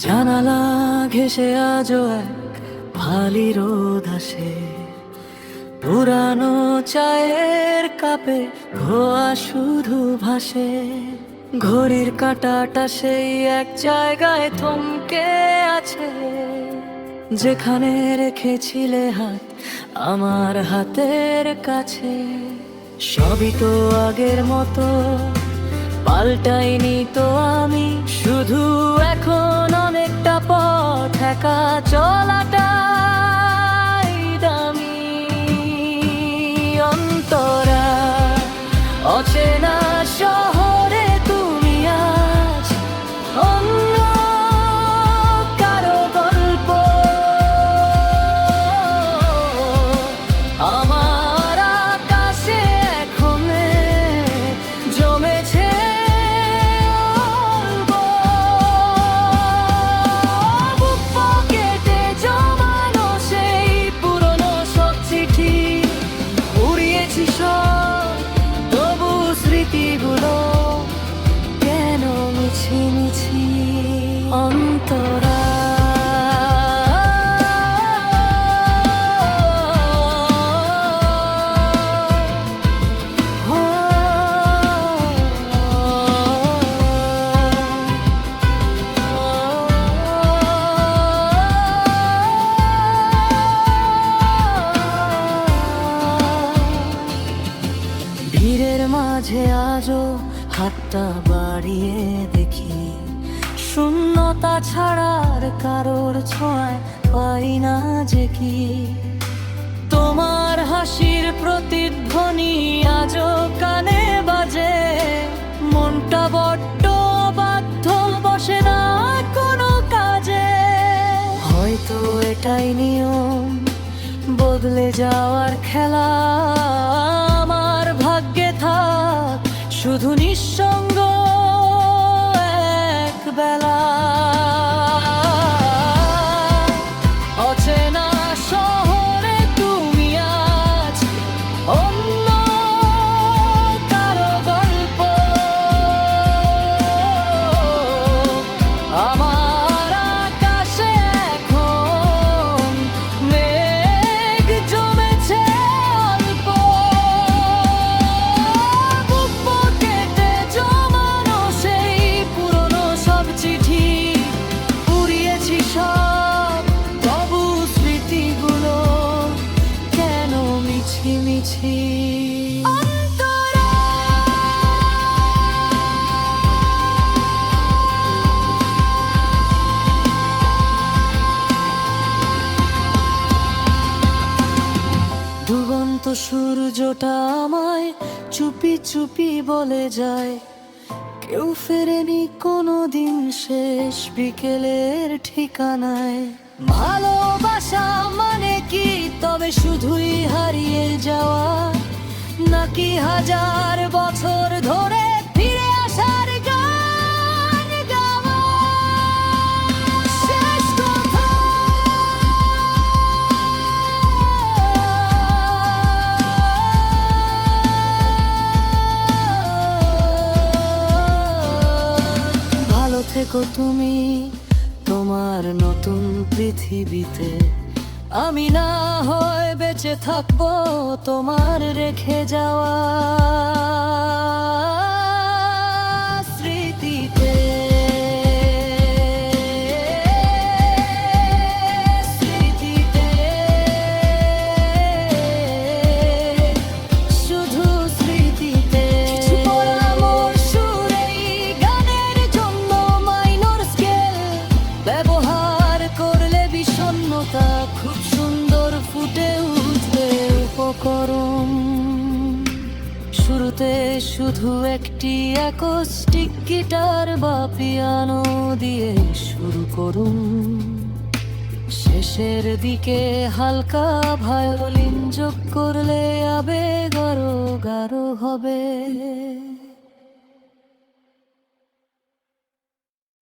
জানালা ঘেঁষে আজও এক ফালি রোদ আসে, পুরানো চায়ের কাপে ধোয়া শুধু ভাসে। ঘড়ির কাঁটাটা সেই এক জায়গায় থমকে আছে, যেখানে রেখেছিলে হাত আমার হাতের কাছে। সবই তো আগের মতো, পাল্টাইনি তো আমি, শুধু এখন অনেকটা পথ একা চলাটাই দামি। অন্তরা অচেনা শহরে তুমি আজ অন্য কারো গল্প। আমার আকাশে এখন জমেছে বুক পকেটে জমানো সেই পুরনো সব চিঠি। উড়িয়েছি সব, তবু স্মৃতিগুলো কেন মিছি মিছি। অন্তরা ভিড়ের মাঝে আজও হাতটা বাড়িয়ে দেখি, শূন্যতা ছাড়ার কারোর ছোঁয়ায় পাই না যে কি। তোমার হাসির প্রতিধ্বনি আজও কানে বাজে, মনটা বড্ড বাধ্য, বসে না কোনো কাজে। হয়তো এটাই নিয়ম, বদলে যাওয়ার খেলা। আমার ভাগ্যে থাক শুধু নিঃসঙ্গ এক বেলা। অচেনা শহরে তুমি আজ অন্য কারো গল্প। আমার আকাশে এখন মেঘ জমেছে অল্প। বুক পকেটে জমানো সেই পুরনো সব চিঠি। উড়িয়েছি সব, তবু স্মৃতিগুলো কেন মিছি মিছি। ডুবন্ত সূর্যটা আমায় চুপি চুপি বলে যায়, কেউ ফেরেনি কোনোদিন শেষ বিকেলের ঠিকানায়। ভালোবাসা মানে কি তবে শুধুই হারিয়ে যাওয়া, নাকি হাজার বছর ধরে ফিরে আসার গান গাওয়া? শেষ কথা ভালো থেকো তুমি তোমার নতুন পৃথিবীতে। আমি না হয় বেঁচে থাকবো তোমার রেখে যাওয়া স্মৃতিতে। স্মৃতিতে শুধু স্মৃতিতে। কিছু পরামর্শ এই গানের জন্য মাইনর স্কেল ব্যবহার করলে বিষণ্ণতা খুব সুন্দর ফুটে উঠবে উপকরণ। শুরুতে শুধু একটি অ্যাকোস্টিক গিটার বা পিয়ানো দিয়ে শুরু করুন, শেষের দিকে হালকা ভায়োলিন যোগ করলে আবেগ আরো গাঢ় হবে।